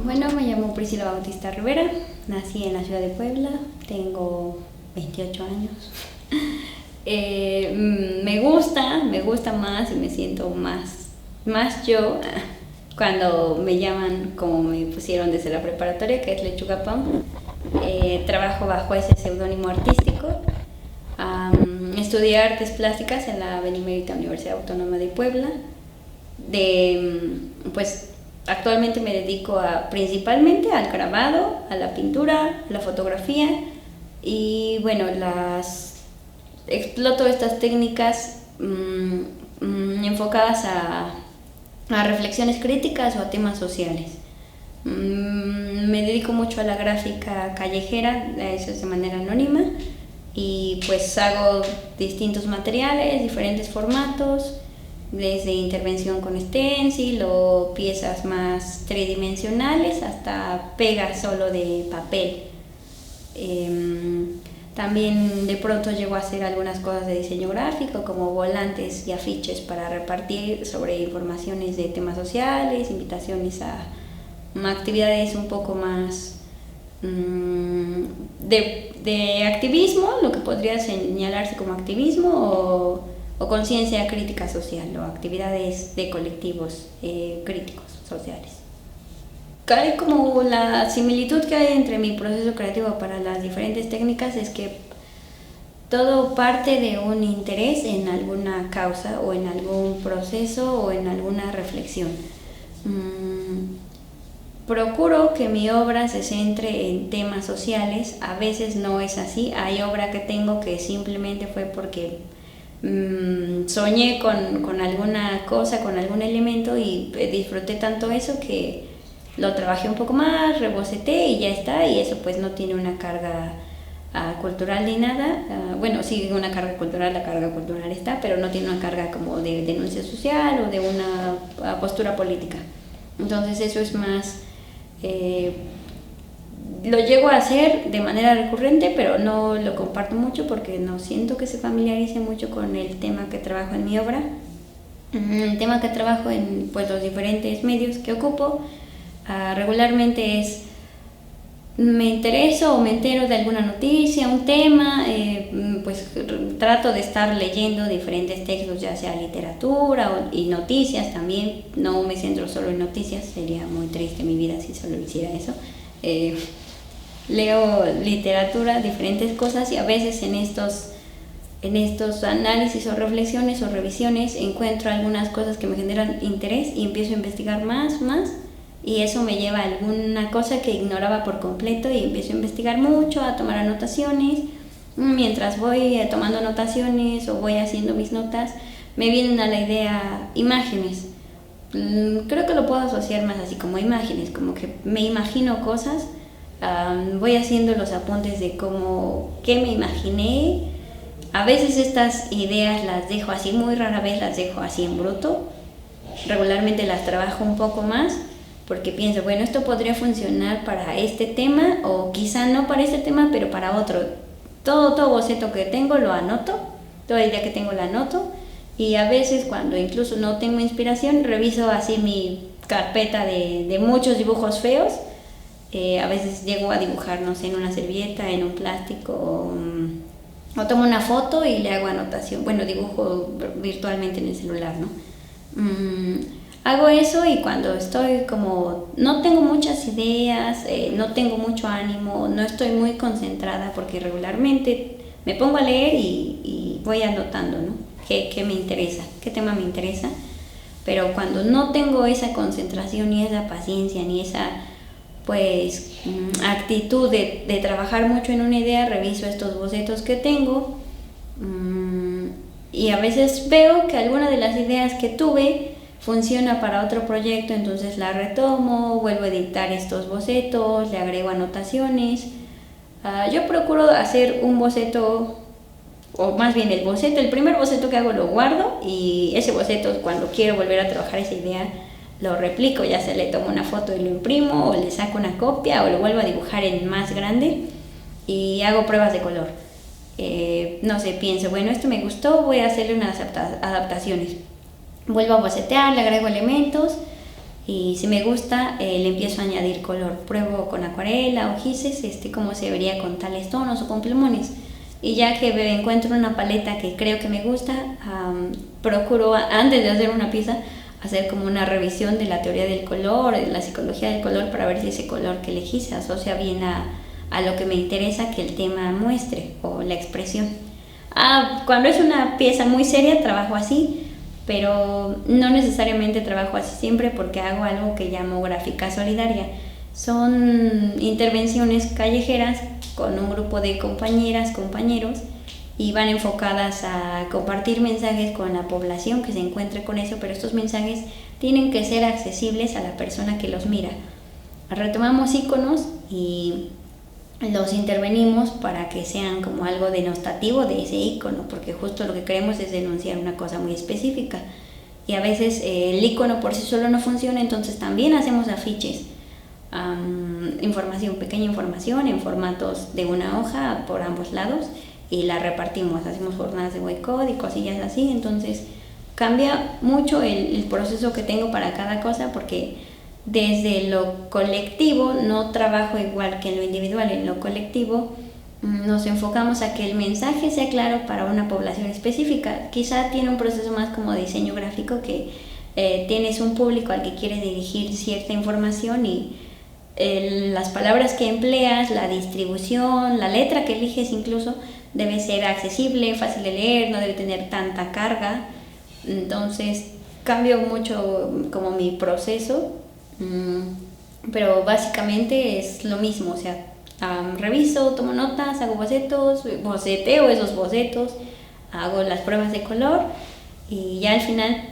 Bueno, me llamo Priscila Bautista Rivera, nací en la ciudad de Puebla, tengo 28 años. Me gusta más y me siento más yo cuando me llaman como me pusieron desde la preparatoria, que es Lechuga Punk. Trabajo bajo ese seudónimo artístico. Estudié artes plásticas en la Benemérita Universidad Autónoma de Puebla. Pues actualmente me dedico principalmente al grabado, a la pintura, a la fotografía y bueno, exploto estas técnicas enfocadas a reflexiones críticas o a temas sociales. Me dedico mucho a la gráfica callejera, eso es de manera anónima, y pues hago distintos materiales, diferentes formatos, desde intervención con stencil o piezas más tridimensionales hasta pegas solo de papel. También de pronto llego a hacer algunas cosas de diseño gráfico, como volantes y afiches para repartir sobre informaciones de temas sociales, invitaciones a actividades un poco más de activismo, lo que podría señalarse como activismo o conciencia crítica social o actividades de colectivos críticos sociales. Hay como la similitud que hay entre mi proceso creativo para las diferentes técnicas es que todo parte de un interés en alguna causa o en algún proceso o en alguna reflexión. Procuro que mi obra se centre en temas sociales, a veces no es así, hay obra que tengo que simplemente fue porque soñé con alguna cosa, con algún elemento y disfruté tanto eso que lo trabajé un poco más, reboceté y ya está, y eso pues no tiene una carga cultural ni nada. Bueno, sí, una carga cultural, la carga cultural está, pero no tiene una carga como de denuncia social o de una postura política. Entonces eso es más... lo llego a hacer de manera recurrente, pero no lo comparto mucho porque no siento que se familiarice mucho con el tema que trabajo en mi obra. El tema que trabajo en pues, los diferentes medios que ocupo regularmente es me intereso o me entero de alguna noticia, un tema, pues trato de estar leyendo diferentes textos, ya sea literatura y noticias también. No me centro solo en noticias, sería muy triste mi vida si solo hiciera eso. Leo literatura, diferentes cosas, y a veces en estos análisis o reflexiones o revisiones encuentro algunas cosas que me generan interés y empiezo a investigar más, y eso me lleva a alguna cosa que ignoraba por completo y empiezo a investigar mucho, a tomar anotaciones. Mientras voy tomando anotaciones o voy haciendo mis notas, me vienen a la idea imágenes. Creo que lo puedo asociar más así como imágenes, como que me imagino cosas, voy haciendo los apuntes de qué me imaginé. A veces estas ideas las dejo así, muy rara vez las dejo así en bruto. Regularmente las trabajo un poco más porque pienso, bueno, esto podría funcionar para este tema o quizá no para este tema, pero para otro. Todo boceto que tengo lo anoto, toda idea que tengo la anoto, y a veces cuando incluso no tengo inspiración reviso así mi carpeta de muchos dibujos feos. A veces llego a dibujar, no sé, en una servilleta, en un plástico o tomo una foto y le hago anotación, bueno, dibujo virtualmente en el celular, ¿no? Hago eso, y cuando estoy como no tengo muchas ideas, no tengo mucho ánimo, no estoy muy concentrada, porque regularmente me pongo a leer y voy anotando, ¿no? ¿Qué me interesa? ¿Qué tema me interesa? Pero cuando no tengo esa concentración ni esa paciencia ni esa pues actitud de trabajar mucho en una idea, reviso estos bocetos que tengo y a veces veo que alguna de las ideas que tuve funciona para otro proyecto, entonces la retomo, vuelvo a editar estos bocetos, le agrego anotaciones. Yo procuro hacer un boceto, o más bien el primer boceto que hago lo guardo, y ese boceto, cuando quiero volver a trabajar esa idea, lo replico, ya sea le tomo una foto y lo imprimo, o le saco una copia, o lo vuelvo a dibujar en más grande y hago pruebas de color. No sé, pienso, bueno, esto me gustó, voy a hacerle unas adaptaciones. Vuelvo a bocetear, le agrego elementos y si me gusta le empiezo a añadir color. Pruebo con acuarela o gises cómo se vería con tales tonos o con plumones. Y ya que encuentro una paleta que creo que me gusta, procuro antes de hacer una pieza hacer como una revisión de la teoría del color, de la psicología del color, para ver si ese color que elegí se asocia bien a lo que me interesa que el tema muestre o la expresión. Cuando es una pieza muy seria trabajo así, pero no necesariamente trabajo así siempre, porque hago algo que llamo gráfica solidaria. Son intervenciones callejeras con un grupo de compañeras, compañeros, y van enfocadas a compartir mensajes con la población que se encuentre con eso, pero estos mensajes tienen que ser accesibles a la persona que los mira. Retomamos iconos y los intervenimos para que sean como algo denostativo de ese icono, porque justo lo que queremos es denunciar una cosa muy específica, y a veces el icono por sí solo no funciona, entonces también hacemos afiches, pequeña información en formatos de una hoja por ambos lados, y la repartimos, hacemos jornadas de boicot y cosillas así. Entonces cambia mucho el proceso que tengo para cada cosa, porque desde lo colectivo no trabajo igual que en lo individual. En lo colectivo nos enfocamos a que el mensaje sea claro para una población específica. Quizá tiene un proceso más como diseño gráfico, que tienes un público al que quieres dirigir cierta información, y las palabras que empleas, la distribución, la letra que eliges incluso, debe ser accesible, fácil de leer, no debe tener tanta carga. Entonces cambio mucho como mi proceso, pero básicamente es lo mismo. O sea, reviso, tomo notas, hago bocetos, boceteo esos bocetos, hago las pruebas de color, y ya al final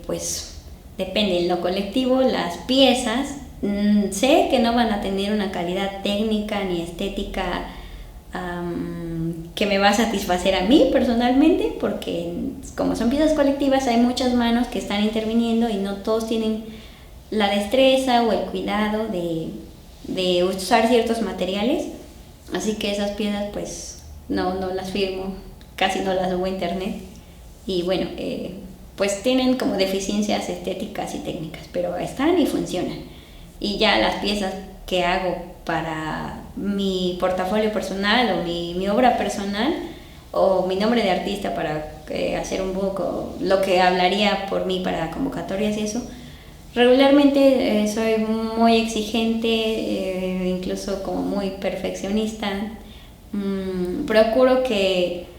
pues depende. En lo colectivo, las piezas sé que no van a tener una calidad técnica ni estética que me va a satisfacer a mí personalmente, porque como son piezas colectivas hay muchas manos que están interviniendo y no todos tienen la destreza o el cuidado de usar ciertos materiales, así que esas piezas pues no las firmo, casi no las subo a internet, y bueno, pues tienen como deficiencias estéticas y técnicas, pero están y funcionan. Y ya las piezas que hago para mi portafolio personal o mi obra personal, o mi nombre de artista para hacer un book, o lo que hablaría por mí para convocatorias y eso, regularmente soy muy exigente, incluso como muy perfeccionista. Procuro que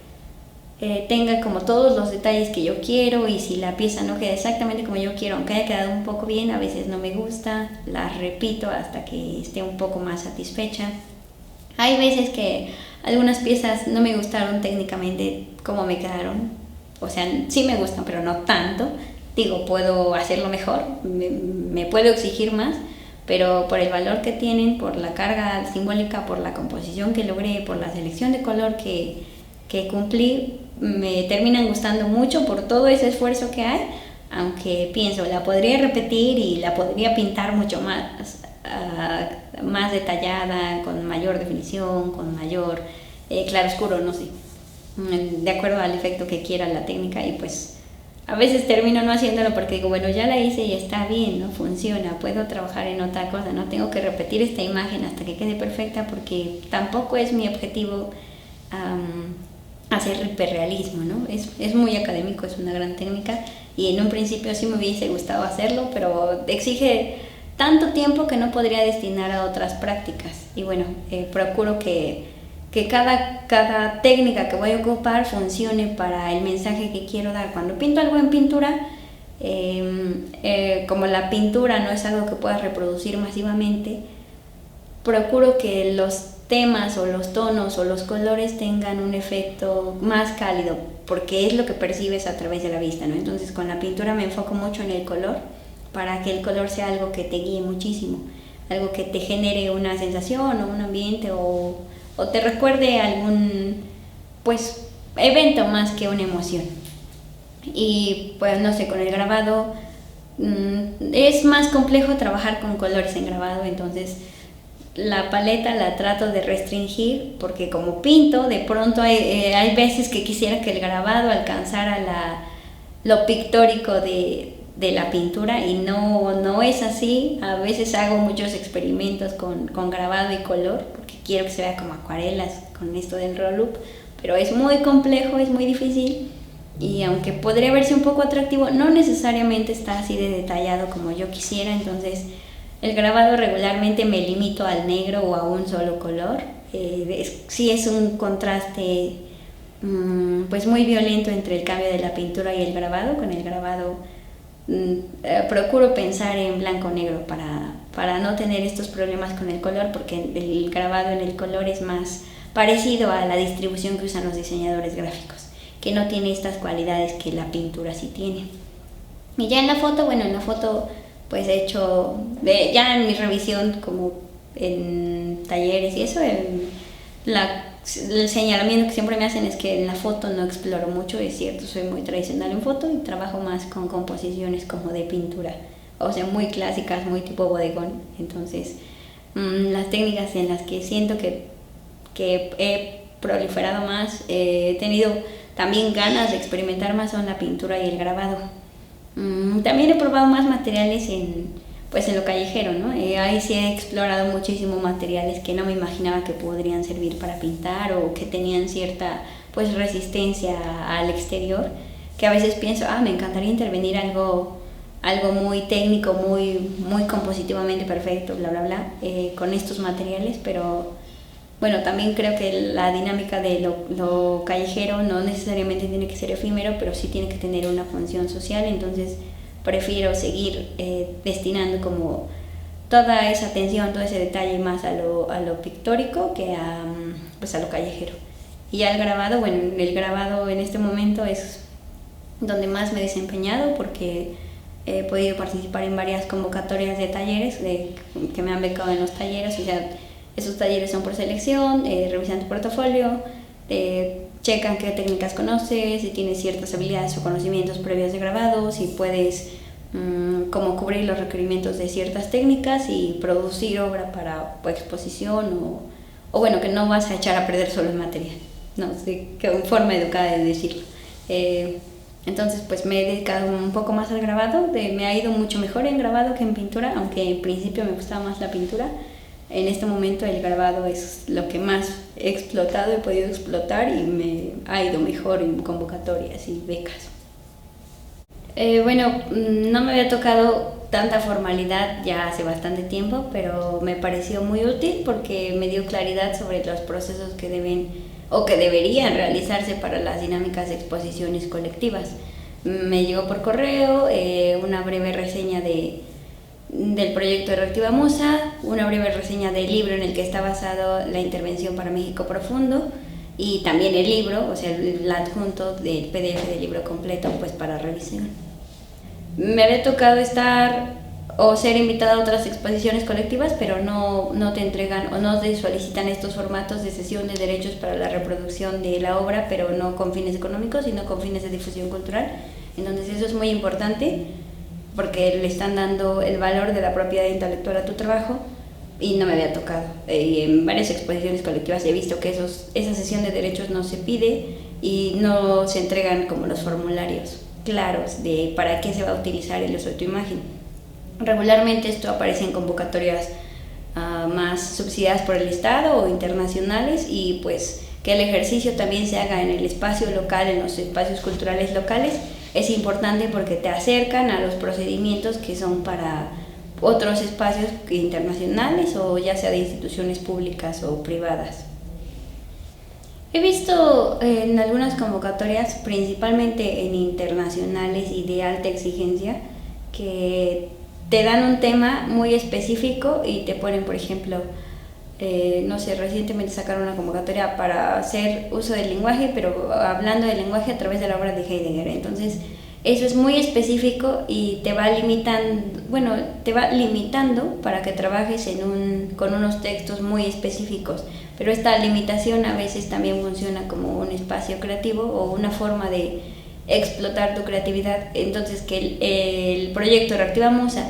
tenga como todos los detalles que yo quiero, y si la pieza no queda exactamente como yo quiero, aunque haya quedado un poco bien, a veces no me gusta, la repito hasta que esté un poco más satisfecha. Hay veces que algunas piezas no me gustaron técnicamente como me quedaron, o sea, sí me gustan, pero no tanto. Digo, puedo hacerlo mejor, me puedo exigir más, pero por el valor que tienen, por la carga simbólica, por la composición que logré, por la selección de color que cumplí, me terminan gustando mucho por todo ese esfuerzo que hay, aunque pienso, la podría repetir y la podría pintar mucho más detallada, con mayor definición, con mayor claroscuro, no sé, de acuerdo al efecto que quiera la técnica. Y pues a veces termino no haciéndolo porque digo, bueno, ya la hice y está bien, ¿no? Funciona, puedo trabajar en otra cosa, no tengo que repetir esta imagen hasta que quede perfecta, porque tampoco es mi objetivo hacer hiperrealismo, ¿no? Es muy académico, es una gran técnica, y en un principio sí me hubiese gustado hacerlo, pero exige tanto tiempo que no podría destinar a otras prácticas. Y bueno, procuro que cada técnica que voy a ocupar funcione para el mensaje que quiero dar. Cuando pinto algo en pintura, como la pintura no es algo que puedas reproducir masivamente, procuro que los temas o los tonos o los colores tengan un efecto más cálido, porque es lo que percibes a través de la vista, ¿no? Entonces con la pintura me enfoco mucho en el color, para que el color sea algo que te guíe muchísimo, algo que te genere una sensación o un ambiente, o te recuerde algún pues evento más que una emoción. Y pues no sé, con el grabado es más complejo trabajar con colores en grabado, entonces la paleta la trato de restringir, porque como pinto, de pronto hay veces que quisiera que el grabado alcanzara lo pictórico de de la pintura y no es así. A veces hago muchos experimentos con grabado y color porque quiero que se vea como acuarelas con esto del roll-up, pero es muy complejo, es muy difícil y aunque podría verse un poco atractivo, no necesariamente está así de detallado como yo quisiera. Entonces el grabado regularmente me limito al negro o a un solo color. Sí es un contraste pues muy violento entre el cambio de la pintura y el grabado. Con el grabado procuro pensar en blanco-negro para no tener estos problemas con el color, porque el grabado en el color es más parecido a la distribución que usan los diseñadores gráficos, que no tiene estas cualidades que la pintura sí tiene. Y ya en la foto, pues he hecho, ya en mi revisión como en talleres y eso, el señalamiento que siempre me hacen es que en la foto no exploro mucho. Es cierto, soy muy tradicional en foto y trabajo más con composiciones como de pintura, o sea, muy clásicas, muy tipo bodegón. Entonces, las técnicas en las que siento que he proliferado más, he tenido también ganas de experimentar más, son la pintura y el grabado. También he probado más materiales en lo callejero, ¿no? Ahí sí he explorado muchísimo materiales que no me imaginaba que podrían servir para pintar o que tenían cierta pues resistencia al exterior, que a veces pienso, me encantaría intervenir algo muy técnico, muy compositivamente perfecto, bla bla bla, con estos materiales, pero bueno, también creo que la dinámica de lo callejero no necesariamente tiene que ser efímero, pero sí tiene que tener una función social. Entonces prefiero seguir destinando como toda esa atención, todo ese detalle más a lo pictórico que a lo callejero. Y ya el grabado, el grabado en este momento es donde más me he desempeñado, porque he podido participar en varias convocatorias de talleres que me han becado en los talleres. O sea, esos talleres son por selección, revisan tu portafolio, checan qué técnicas conoces, si tienes ciertas habilidades o conocimientos previos de grabado, si puedes como cubrir los requerimientos de ciertas técnicas y producir obra para exposición o que no vas a echar a perder solo el material, no sé, que forma educada de decirlo. Entonces pues me he dedicado un poco más al grabado, me ha ido mucho mejor en grabado que en pintura, aunque en principio me gustaba más la pintura. En este momento el grabado es lo que más he explotado, he podido explotar y me ha ido mejor en convocatorias y becas. No me había tocado tanta formalidad ya hace bastante tiempo, pero me pareció muy útil porque me dio claridad sobre los procesos que deben o que deberían realizarse para las dinámicas de exposiciones colectivas. Me llegó por correo una breve reseña del proyecto de Reactiva Musa, una breve reseña del libro en el que está basado la intervención para México Profundo, y también el libro, o sea, el adjunto del PDF del libro completo pues para revisión. Me había tocado estar o ser invitada a otras exposiciones colectivas, pero no te entregan o no te solicitan estos formatos de cesión de derechos para la reproducción de la obra, pero no con fines económicos, sino con fines de difusión cultural. Entonces eso es muy importante porque le están dando el valor de la propiedad intelectual a tu trabajo, y no me había tocado. En varias exposiciones colectivas he visto que esa cesión de derechos no se pide y no se entregan como los formularios claros de para qué se va a utilizar el uso de tu imagen. Regularmente esto aparece en convocatorias más subsidiadas por el Estado o internacionales, y pues que el ejercicio también se haga en el espacio local, en los espacios culturales locales, es importante porque te acercan a los procedimientos que son para otros espacios internacionales o ya sea de instituciones públicas o privadas. He visto en algunas convocatorias, principalmente en internacionales y de alta exigencia, que te dan un tema muy específico y te ponen, por ejemplo, recientemente sacaron una convocatoria para hacer uso del lenguaje, pero hablando del lenguaje a través de la obra de Heidegger. Entonces, eso es muy específico y te va limitando para que trabajes con unos textos muy específicos. Pero esta limitación a veces también funciona como un espacio creativo o una forma de explotar tu creatividad. Entonces, que el proyecto Reactiva Musa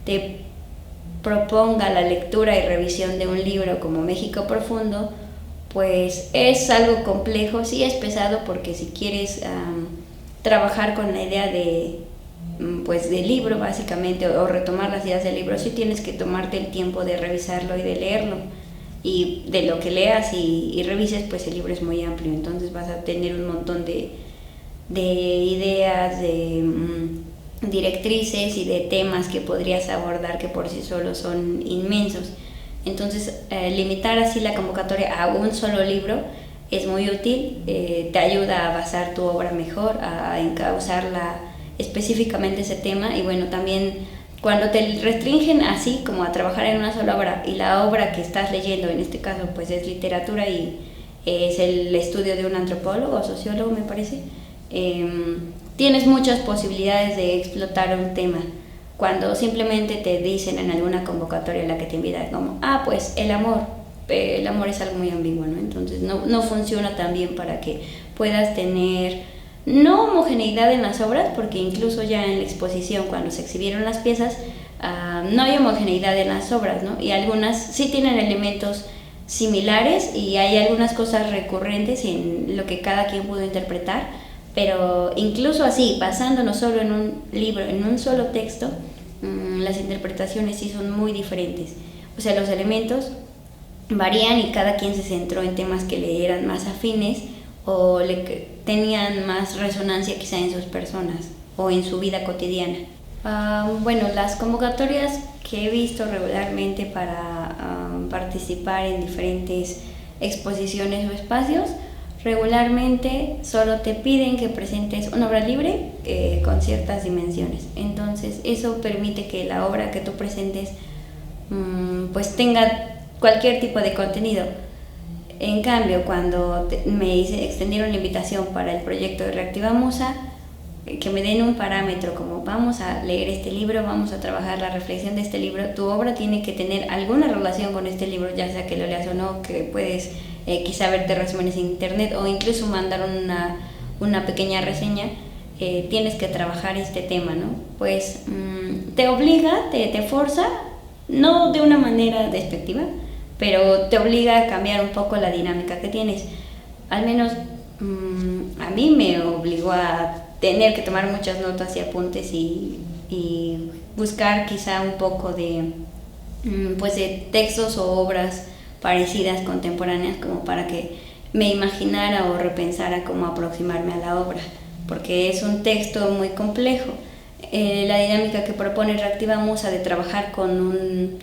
te proponga la lectura y revisión de un libro como México Profundo, pues es algo complejo, sí es pesado, porque si quieres trabajar con la idea de pues del libro básicamente, o retomar las ideas del libro, sí tienes que tomarte el tiempo de revisarlo y de leerlo. Y de lo que leas y revises, pues el libro es muy amplio, entonces vas a tener un montón de ideas, de directrices y de temas que podrías abordar que por sí solos son inmensos. Entonces, limitar así la convocatoria a un solo libro es muy útil, te ayuda a basar tu obra mejor, a encauzarla específicamente ese tema. Y bueno, también cuando te restringen así como a trabajar en una sola obra, y la obra que estás leyendo en este caso pues es literatura y es el estudio de un antropólogo o sociólogo, me parece, tienes muchas posibilidades de explotar un tema. Cuando simplemente te dicen en alguna convocatoria en la que te invitan como, pues el amor es algo muy ambiguo, ¿no? Entonces no funciona tan bien para que puedas tener no homogeneidad en las obras, porque incluso ya en la exposición, cuando se exhibieron las piezas, no hay homogeneidad en las obras, ¿no? Y algunas sí tienen elementos similares y hay algunas cosas recurrentes en lo que cada quien pudo interpretar, pero incluso así, basándonos solo en un libro, en un solo texto, las interpretaciones sí son muy diferentes. O sea, los elementos varían y cada quien se centró en temas que le eran más afines o tenían más resonancia quizá en sus personas o en su vida cotidiana. Bueno, las convocatorias que he visto regularmente para participar en diferentes exposiciones o espacios, regularmente solo te piden que presentes una obra libre con ciertas dimensiones. Entonces eso permite que la obra que tú presentes pues tenga cualquier tipo de contenido. En cambio, cuando me extendieron la invitación para el proyecto de Reactiva Musa, que me den un parámetro como vamos a leer este libro, vamos a trabajar la reflexión de este libro, tu obra tiene que tener alguna relación con este libro, ya sea que lo leas o no, que puedes quizá verte resúmenes en internet o incluso mandar una pequeña reseña, tienes que trabajar este tema, ¿no? Pues te obliga, te forza, no de una manera despectiva, pero te obliga a cambiar un poco la dinámica que tienes. Al menos a mí me obligó a tener que tomar muchas notas y apuntes y buscar quizá un poco de textos o obras parecidas, contemporáneas, como para que me imaginara o repensara cómo aproximarme a la obra, porque es un texto muy complejo. La dinámica que propone Reactiva Musa de trabajar con un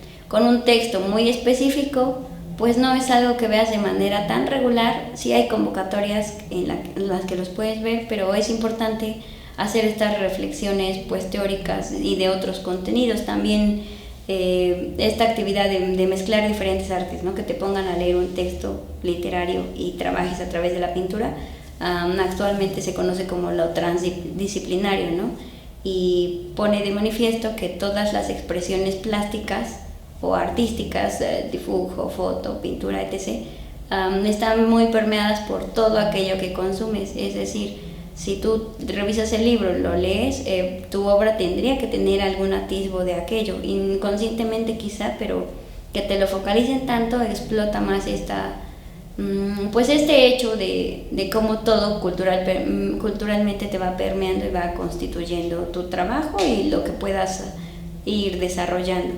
texto muy específico, pues no es algo que veas de manera tan regular. Sí hay convocatorias en las que los puedes ver, pero es importante hacer estas reflexiones pues teóricas y de otros contenidos. También esta actividad de mezclar diferentes artes, ¿no? Que te pongan a leer un texto literario y trabajes a través de la pintura, actualmente se conoce como lo transdisciplinario, ¿no? Y pone de manifiesto que todas las expresiones plásticas o artísticas, dibujo, foto, pintura, etc., están muy permeadas por todo aquello que consumes. Es decir, si tú revisas el libro, lo lees, tu obra tendría que tener algún atisbo de aquello, inconscientemente quizá, pero que te lo focalicen tanto explota más este hecho de cómo todo culturalmente te va permeando y va constituyendo tu trabajo y lo que puedas ir desarrollando.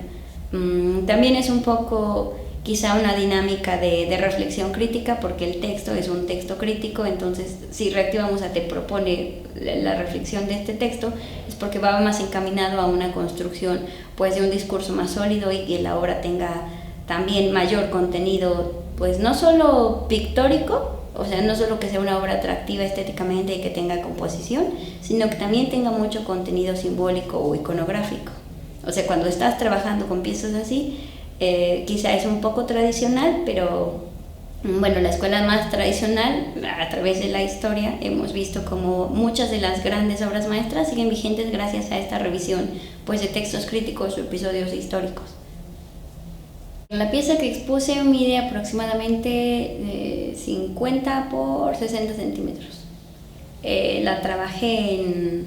También es un poco quizá una dinámica de reflexión crítica, porque el texto es un texto crítico. Entonces si Reactiva Musa te propone la reflexión de este texto, es porque va más encaminado a una construcción pues de un discurso más sólido y que la obra tenga también mayor contenido, pues no solo pictórico, o sea, no solo que sea una obra atractiva estéticamente y que tenga composición, sino que también tenga mucho contenido simbólico o iconográfico. O sea, cuando estás trabajando con piezas así, quizá es un poco tradicional, pero bueno, la escuela más tradicional, a través de la historia, hemos visto como muchas de las grandes obras maestras siguen vigentes gracias a esta revisión pues de textos críticos o episodios históricos. La pieza que expuse mide aproximadamente 50 por 60 centímetros. La trabajé en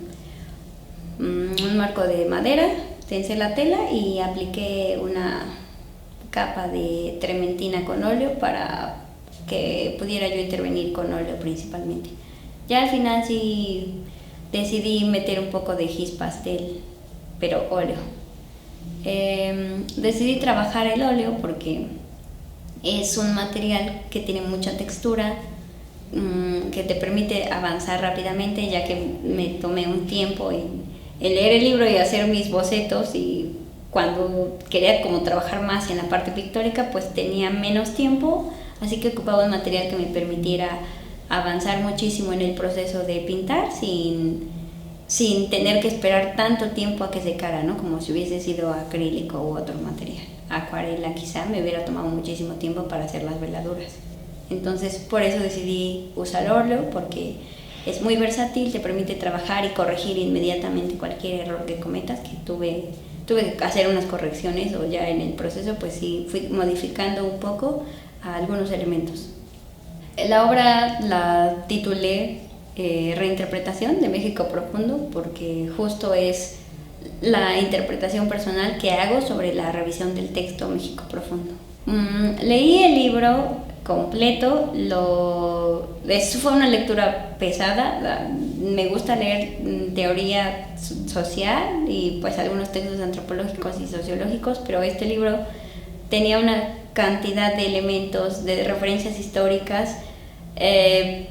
un marco de madera, tensé la tela y apliqué una capa de trementina con óleo para que pudiera yo intervenir con óleo principalmente. Ya al final sí decidí meter un poco de gis pastel, pero óleo. Decidí trabajar el óleo porque es un material que tiene mucha textura, que te permite avanzar rápidamente, ya que me tomé un tiempo en leer el libro y hacer mis bocetos, y cuando quería como trabajar más en la parte pictórica pues tenía menos tiempo, así que ocupaba un material que me permitiera avanzar muchísimo en el proceso de pintar sin tener que esperar tanto tiempo a que secara, ¿no? Como si hubiese sido acrílico u otro material. Acuarela quizá me hubiera tomado muchísimo tiempo para hacer las veladuras. Entonces por eso decidí usar óleo, porque es muy versátil, te permite trabajar y corregir inmediatamente cualquier error que cometas, que tuve que hacer unas correcciones, o ya en el proceso pues sí fui modificando un poco a algunos elementos. La obra la titulé Reinterpretación de México Profundo, porque justo es la interpretación personal que hago sobre la revisión del texto México Profundo. Leí el libro completo, fue una lectura pesada. Me gusta leer teoría social y pues algunos textos antropológicos y sociológicos, pero este libro tenía una cantidad de elementos, de referencias históricas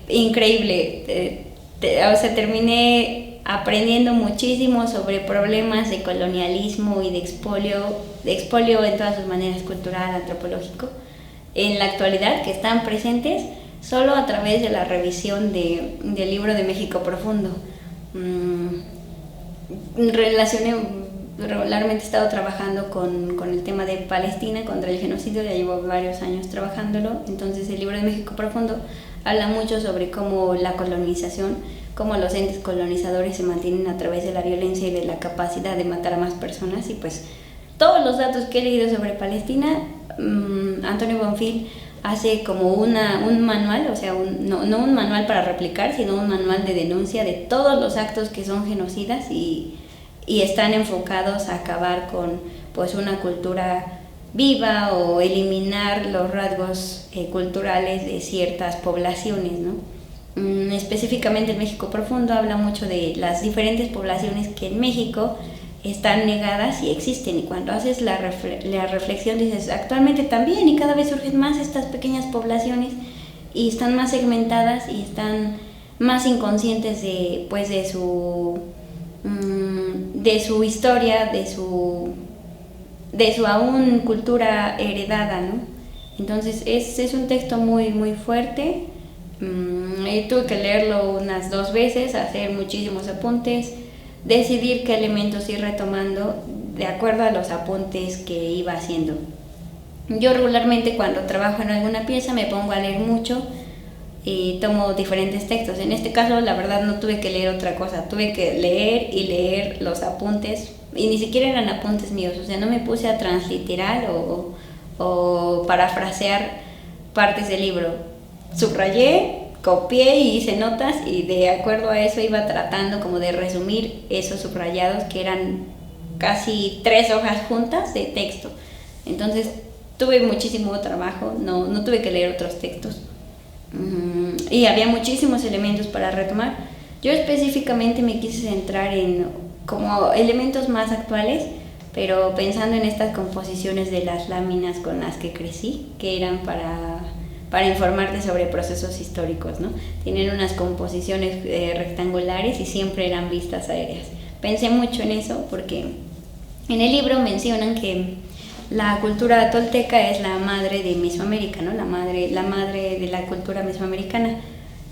increíble. O sea, terminé aprendiendo muchísimo sobre problemas de colonialismo y de expolio en todas sus maneras, cultural, antropológico, en la actualidad, que están presentes solo a través de la revisión del libro de México Profundo. Regularmente he estado trabajando con el tema de Palestina contra el genocidio, ya llevo varios años trabajándolo. Entonces el libro de México Profundo habla mucho sobre cómo la colonización, cómo los entes colonizadores se mantienen a través de la violencia y de la capacidad de matar a más personas. Y pues todos los datos que he leído sobre Palestina, Antonio Bonfil hace como un manual, o sea, no un manual para replicar, sino un manual de denuncia de todos los actos que son genocidas y están enfocados a acabar con pues una cultura viva o eliminar los rasgos culturales de ciertas poblaciones, ¿no? Específicamente en México Profundo habla mucho de las diferentes poblaciones que en México están negadas y existen, y cuando haces la reflexión dices, actualmente también y cada vez surgen más estas pequeñas poblaciones y están más segmentadas y están más inconscientes de su historia, de su aún cultura heredada, ¿no? Entonces es un texto muy, muy fuerte. Tuve que leerlo unas 2 veces, hacer muchísimos apuntes, decidir qué elementos ir retomando de acuerdo a los apuntes que iba haciendo. Yo regularmente cuando trabajo en alguna pieza me pongo a leer mucho y tomo diferentes textos. En este caso la verdad no tuve que leer otra cosa, tuve que leer y leer los apuntes, y ni siquiera eran apuntes míos, o sea, no me puse a transliterar o parafrasear partes del libro. Subrayé, copié y hice notas, y de acuerdo a eso iba tratando como de resumir esos subrayados, que eran casi 3 hojas juntas de texto. Entonces tuve muchísimo trabajo, no tuve que leer otros textos. Y había muchísimos elementos para retomar. Yo específicamente me quise centrar en como elementos más actuales, pero pensando en estas composiciones de las láminas con las que crecí, que eran para informarte sobre procesos históricos, ¿no? Tienen unas composiciones rectangulares y siempre eran vistas aéreas. Pensé mucho en eso porque en el libro mencionan que la cultura tolteca es la madre de Mesoamérica, ¿no? La madre de la cultura mesoamericana.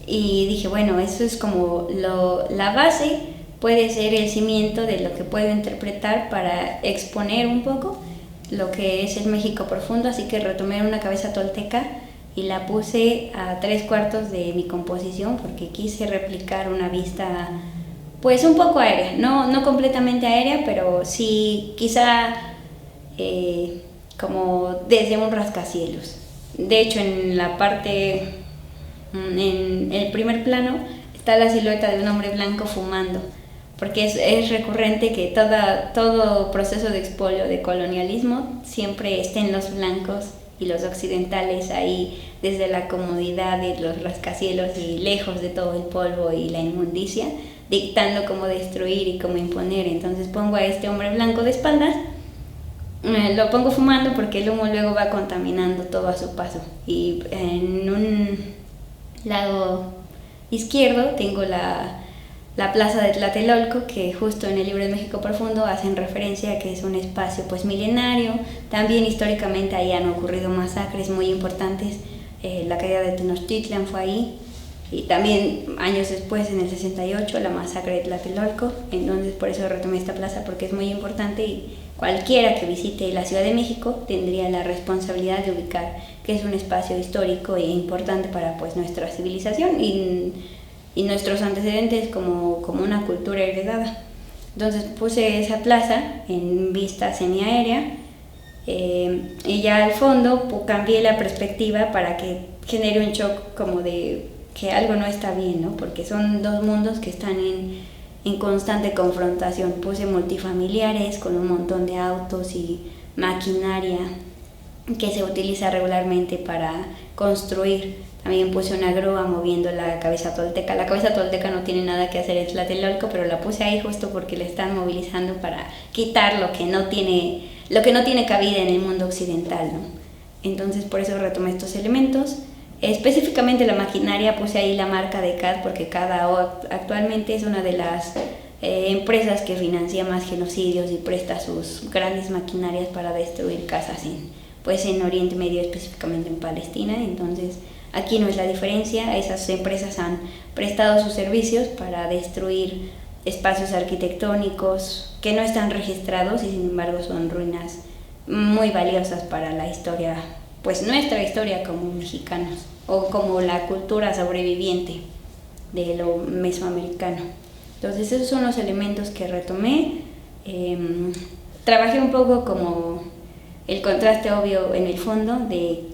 Y dije, bueno, eso es como la base, puede ser el cimiento de lo que puedo interpretar para exponer un poco lo que es el México Profundo. Así que retomé una cabeza tolteca y la puse a 3/4 de mi composición, porque quise replicar una vista pues un poco aérea, no completamente aérea, pero sí quizá como desde un rascacielos. De hecho, en la parte, en el primer plano, está la silueta de un hombre blanco fumando, porque es recurrente que todo proceso de expolio, de colonialismo, siempre estén los blancos y los occidentales ahí desde la comodidad de los rascacielos y lejos de todo el polvo y la inmundicia dictando cómo destruir y cómo imponer. Entonces pongo a este hombre blanco de espaldas, lo pongo fumando porque el humo luego va contaminando todo a su paso. Y en un lado izquierdo tengo la plaza de Tlatelolco, que justo en el libro de México Profundo hacen referencia a que es un espacio pues milenario. También históricamente ahí han ocurrido masacres muy importantes. La caída de Tenochtitlan fue ahí, y también años después, en el 68, la masacre de Tlatelolco. Entonces por eso retomé esta plaza, porque es muy importante y cualquiera que visite la Ciudad de México tendría la responsabilidad de ubicar que es un espacio histórico e importante para pues nuestra civilización y nuestros antecedentes como una cultura heredada. Entonces puse esa plaza en vista semiaérea, y ya al fondo cambié la perspectiva para que genere un shock como de que algo no está bien, ¿no? Porque son dos mundos que están en constante confrontación. Puse multifamiliares con un montón de autos y maquinaria que se utiliza regularmente para construir. También puse una grúa moviendo la cabeza tolteca. La cabeza tolteca no tiene nada que hacer en Tlatelolco, pero la puse ahí justo porque la están movilizando para quitar lo que no tiene cabida en el mundo occidental, ¿no? Entonces por eso retomé estos elementos. Específicamente la maquinaria, puse ahí la marca de CAD porque CAD actualmente es una de las empresas que financia más genocidios y presta sus grandes maquinarias para destruir casas en Oriente Medio, específicamente en Palestina. Entonces aquí no es la diferencia. Esas empresas han prestado sus servicios para destruir espacios arquitectónicos que no están registrados y sin embargo son ruinas muy valiosas para la historia, pues nuestra historia como mexicanos o como la cultura sobreviviente de lo mesoamericano. Entonces esos son los elementos que retomé. Trabajé un poco como el contraste obvio en el fondo de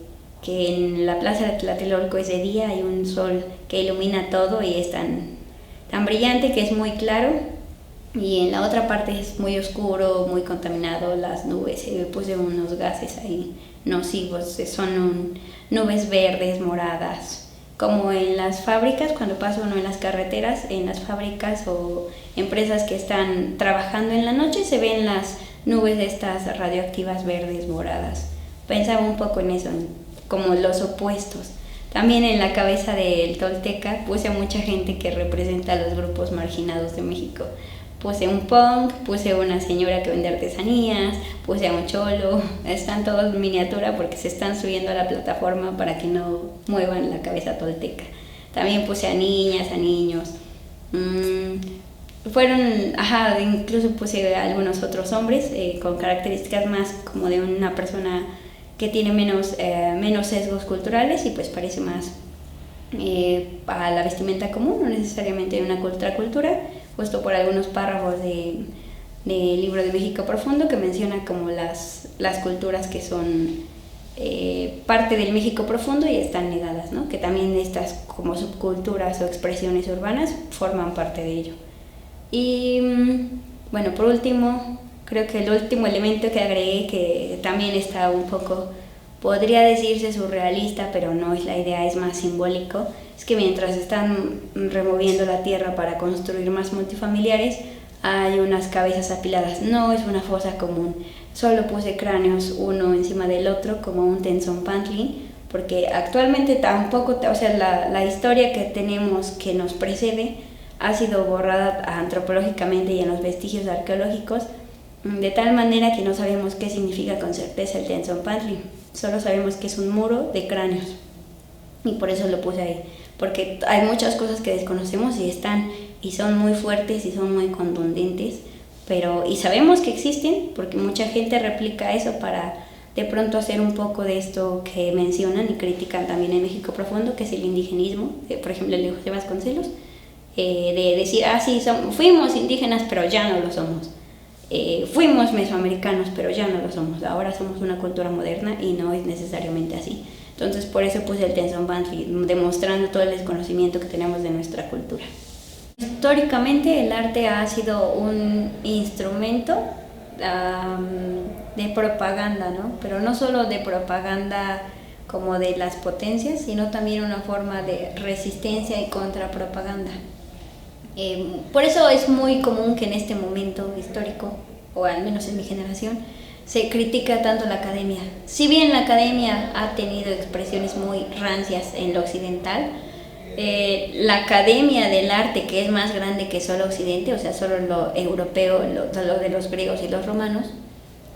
que en la plaza de Tlatelolco es de día, hay un sol que ilumina todo y es tan brillante que es muy claro, y en la otra parte es muy oscuro, muy contaminado, las nubes, puse unos gases ahí nocivos, son nubes verdes, moradas, como en las fábricas, cuando pasa uno en las carreteras, en las fábricas o empresas que están trabajando en la noche, se ven las nubes de estas radioactivas verdes, moradas. Pensaba un poco en eso, como los opuestos. También en la cabeza del tolteca puse a mucha gente que representa a los grupos marginados de México. Puse un punk, puse una señora que vende artesanías, puse a un cholo. Están todos en miniatura porque se están subiendo a la plataforma para que no muevan la cabeza tolteca. También puse a niñas, a niños. Incluso puse a algunos otros hombres con características más como de una persona que tiene menos sesgos culturales y pues parece más a la vestimenta común, no necesariamente una contracultura, puesto por algunos párrafos del libro de México Profundo que menciona como las culturas que son parte del México Profundo y están negadas, ¿no? Que también estas como subculturas o expresiones urbanas forman parte de ello. Y bueno, por último, creo que el último elemento que agregué, que también está un poco, podría decirse surrealista, pero no es la idea, es más simbólico, es que mientras están removiendo la tierra para construir más multifamiliares, hay unas cabezas apiladas. No es una fosa común, solo puse cráneos uno encima del otro como un Tenzonpantli, porque actualmente tampoco, o sea, la historia que tenemos que nos precede ha sido borrada antropológicamente y en los vestigios arqueológicos, de tal manera que no sabemos qué significa con certeza el Tenzonpantli. Solo sabemos que es un muro de cráneos y por eso lo puse ahí, porque hay muchas cosas que desconocemos y son muy fuertes y son muy contundentes, y sabemos que existen porque mucha gente replica eso para de pronto hacer un poco de esto que mencionan y critican también en México Profundo, que es el indigenismo, por ejemplo el de José Vasconcelos, de decir, sí, fuimos indígenas pero ya no lo somos. Fuimos mesoamericanos pero ya no lo somos, ahora somos una cultura moderna y no es necesariamente así. Entonces por eso puse el Tenzonpantli, demostrando todo el desconocimiento que tenemos de nuestra cultura. Históricamente el arte ha sido un instrumento de propaganda, ¿no? Pero no solo de propaganda como de las potencias, sino también una forma de resistencia y contrapropaganda. Por eso es muy común que en este momento histórico, o al menos en mi generación, se critica tanto la academia. Si bien la academia ha tenido expresiones muy rancias en lo occidental, la academia del arte, que es más grande que solo Occidente, o sea, solo lo europeo, lo de los griegos y los romanos,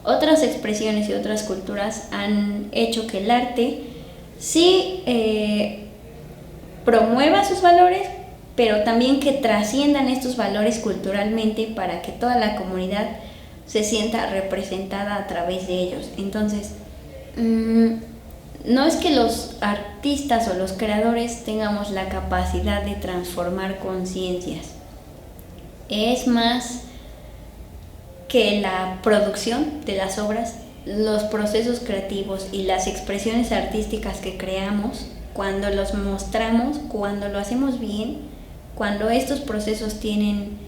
otras expresiones y otras culturas han hecho que el arte sí promueva sus valores, pero también que trasciendan estos valores culturalmente para que toda la comunidad se sienta representada a través de ellos. Entonces, no es que los artistas o los creadores tengamos la capacidad de transformar conciencias, es más que la producción de las obras, los procesos creativos y las expresiones artísticas que creamos, cuando los mostramos, cuando lo hacemos bien, cuando estos procesos tienen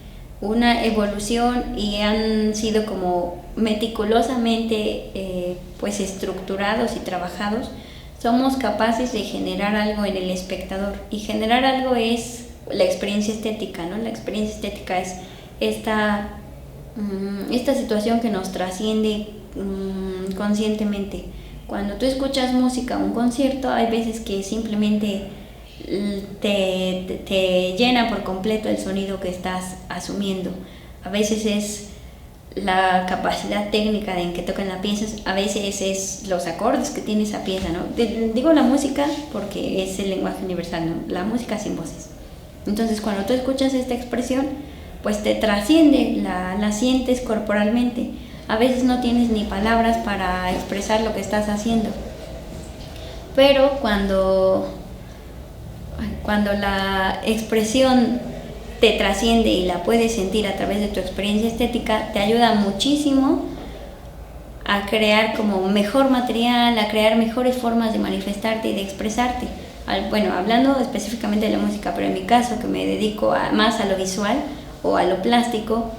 una evolución y han sido como meticulosamente pues estructurados y trabajados, somos capaces de generar algo en el espectador. Y generar algo es la experiencia estética, ¿no? La experiencia estética es esta situación que nos trasciende conscientemente. Cuando tú escuchas música o un concierto, hay veces que simplemente te llena por completo el sonido que estás asumiendo. A veces es la capacidad técnica en que tocan la pieza, a veces es los acordes que tiene esa pieza, ¿no? Digo la música porque es el lenguaje universal, ¿no? La música sin voces. Entonces, cuando tú escuchas esta expresión, pues te trasciende, la sientes corporalmente. A veces no tienes ni palabras para expresar lo que estás haciendo. Pero cuando la expresión te trasciende y la puedes sentir a través de tu experiencia estética, te ayuda muchísimo a crear como mejor material, a crear mejores formas de manifestarte y de expresarte. Bueno, hablando específicamente de la música, pero en mi caso, que me dedico más a lo visual o a lo plástico,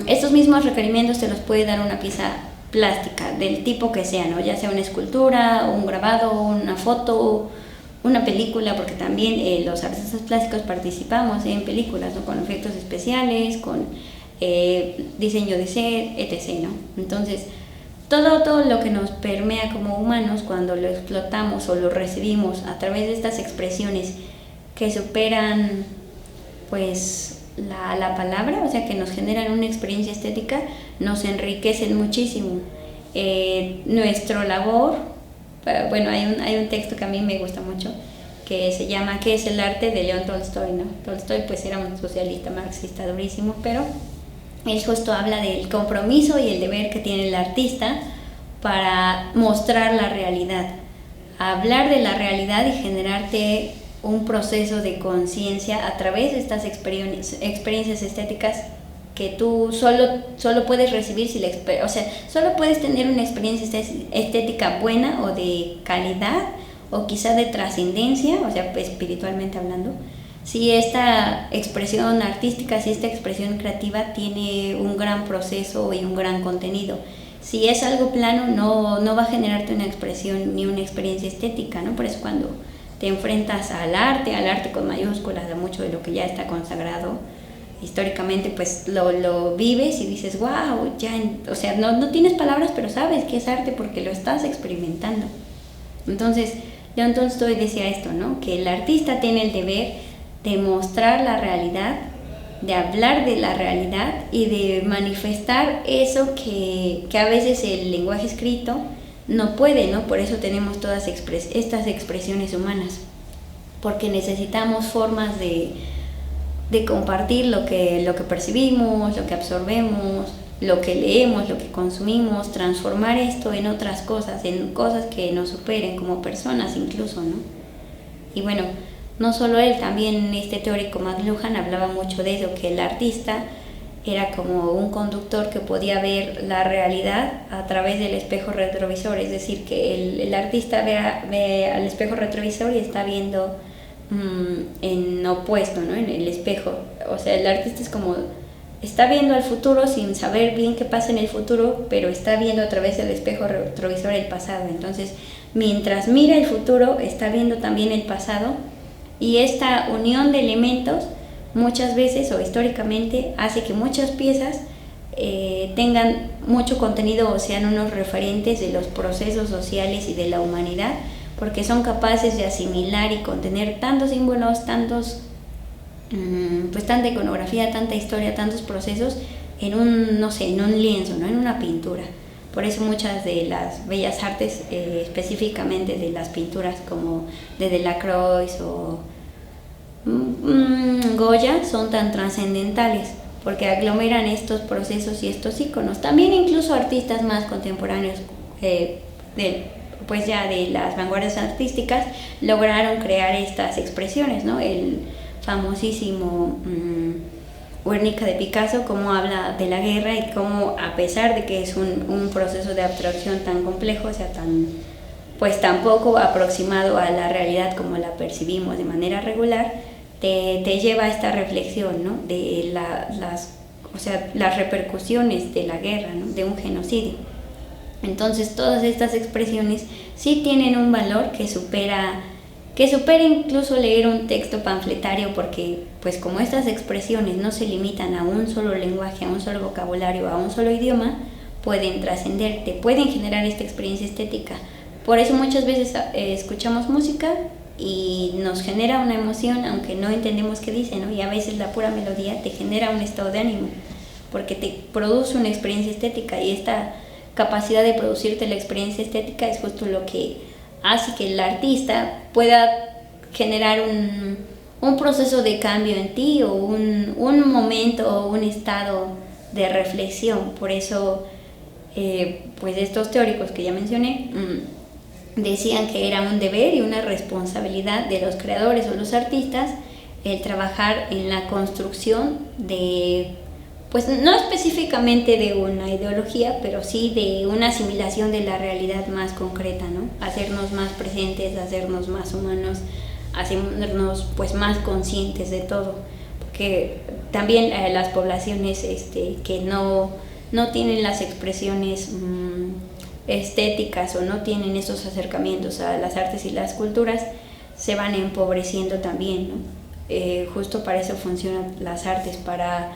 estos mismos requerimientos te los puede dar una pieza plástica, del tipo que sea, ¿no? Ya sea una escultura, un grabado, una foto, una película, porque también los artistas plásticos participamos en películas, ¿no? Con efectos especiales, con diseño de set, etc., ¿no? Entonces, todo lo que nos permea como humanos, cuando lo explotamos o lo recibimos a través de estas expresiones que superan pues la palabra, o sea, que nos generan una experiencia estética, nos enriquecen muchísimo. Nuestra labor, bueno, hay un texto que a mí me gusta mucho, que se llama ¿Qué es el arte?, de León Tolstoy, ¿no? Tolstoy pues era un socialista marxista durísimo, pero él justo habla del compromiso y el deber que tiene el artista para mostrar la realidad, hablar de la realidad y generarte un proceso de conciencia a través de estas experiencias estéticas que tú solo puedes recibir si o sea, solo puedes tener una experiencia estética buena o de calidad o quizá de trascendencia, o sea, espiritualmente hablando, si esta expresión artística, si esta expresión creativa tiene un gran proceso y un gran contenido. Si es algo plano, no va a generarte una expresión ni una experiencia estética, ¿no? Por eso cuando te enfrentas al arte con mayúsculas, a mucho de lo que ya está consagrado históricamente, pues lo vives y dices, wow, ya, o sea, no tienes palabras, pero sabes que es arte porque lo estás experimentando. Entonces, León Tolstoy decía esto, ¿no? Que el artista tiene el deber de mostrar la realidad, de hablar de la realidad y de manifestar eso que a veces el lenguaje escrito no puede, ¿no? Por eso tenemos todas estas expresiones humanas, porque necesitamos formas de compartir lo que percibimos, lo que absorbemos, lo que leemos, lo que consumimos, transformar esto en otras cosas, en cosas que nos superen como personas incluso, ¿no? Y bueno, no solo él, también este teórico McLuhan hablaba mucho de eso, que el artista era como un conductor que podía ver la realidad a través del espejo retrovisor, es decir, que el artista ve al espejo retrovisor y está viendo en opuesto, ¿no? En el espejo. O sea, el artista es como, está viendo al futuro sin saber bien qué pasa en el futuro, pero está viendo a través del espejo retrovisor el pasado. Entonces, mientras mira el futuro, está viendo también el pasado, y esta unión de elementos muchas veces o históricamente hace que muchas piezas tengan mucho contenido o sean unos referentes de los procesos sociales y de la humanidad, porque son capaces de asimilar y contener tantos símbolos, pues tanta iconografía, tanta historia, tantos procesos en un lienzo, ¿no? En una pintura. Por eso muchas de las bellas artes, específicamente de las pinturas como de Delacroix o Goya, son tan trascendentales, porque aglomeran estos procesos y estos íconos. También incluso artistas más contemporáneos, pues ya de las vanguardias artísticas, lograron crear estas expresiones, ¿no? El famosísimo Guernica de Picasso, cómo habla de la guerra y cómo, a pesar de que es un proceso de abstracción tan complejo, o sea, tan poco aproximado a la realidad como la percibimos de manera regular, te lleva a esta reflexión, ¿no? De las repercusiones de la guerra, ¿no? De un genocidio. Entonces todas estas expresiones sí tienen un valor que supera incluso leer un texto panfletario, porque pues como estas expresiones no se limitan a un solo lenguaje, a un solo vocabulario, a un solo idioma, pueden trascender, te pueden generar esta experiencia estética. Por eso muchas veces escuchamos música y nos genera una emoción aunque no entendemos qué dice, ¿no? Y a veces la pura melodía te genera un estado de ánimo porque te produce una experiencia estética, y esta capacidad de producirte la experiencia estética es justo lo que hace que el artista pueda generar un proceso de cambio en ti, o un momento o un estado de reflexión. Por eso pues estos teóricos que ya mencioné decían que era un deber y una responsabilidad de los creadores o los artistas el trabajar en la construcción de, pues no específicamente de una ideología, pero sí de una asimilación de la realidad más concreta, ¿no? Hacernos más presentes, hacernos más humanos, hacernos pues más conscientes de todo, porque también las poblaciones que no tienen las expresiones estéticas o no tienen esos acercamientos a las artes y las culturas, se van empobreciendo también, ¿no? Justo para eso funcionan las artes, para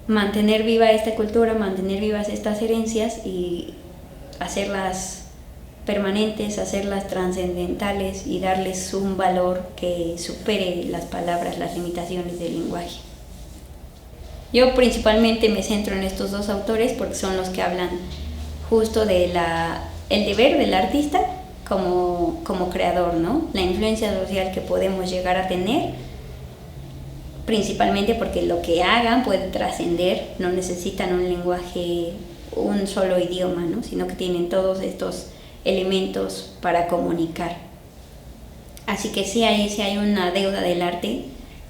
mantener viva esta cultura, mantener vivas estas herencias y hacerlas permanentes, hacerlas trascendentales y darles un valor que supere las palabras, las limitaciones del lenguaje. Yo principalmente me centro en estos dos autores porque son los que hablan justo de el deber del artista como creador, ¿no? La influencia social que podemos llegar a tener, principalmente porque lo que hagan puede trascender, no necesitan un lenguaje, un solo idioma, ¿no? Sino que tienen todos estos elementos para comunicar. Así que sí hay una deuda del arte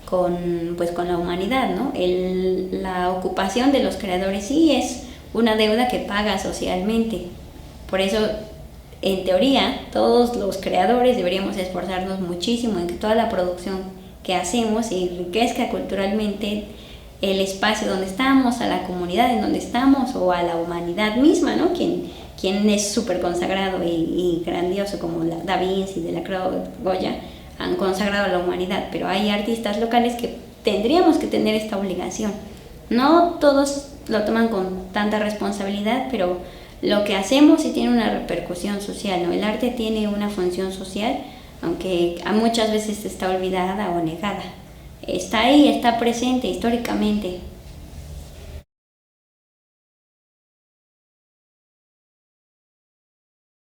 con la humanidad, ¿no? La ocupación de los creadores sí es una deuda que paga socialmente. Por eso, en teoría, todos los creadores deberíamos esforzarnos muchísimo en que toda la producción que hacemos enriquezca culturalmente el espacio donde estamos, a la comunidad en donde estamos o a la humanidad misma, ¿no? Quien es súper consagrado y grandioso, como Da Vinci, Delacroix, Goya, han consagrado a la humanidad, pero hay artistas locales que tendríamos que tener esta obligación. No todos lo toman con tanta responsabilidad, pero lo que hacemos sí tiene una repercusión social, ¿no? El arte tiene una función social, aunque muchas veces está olvidada o negada. Está ahí, está presente históricamente,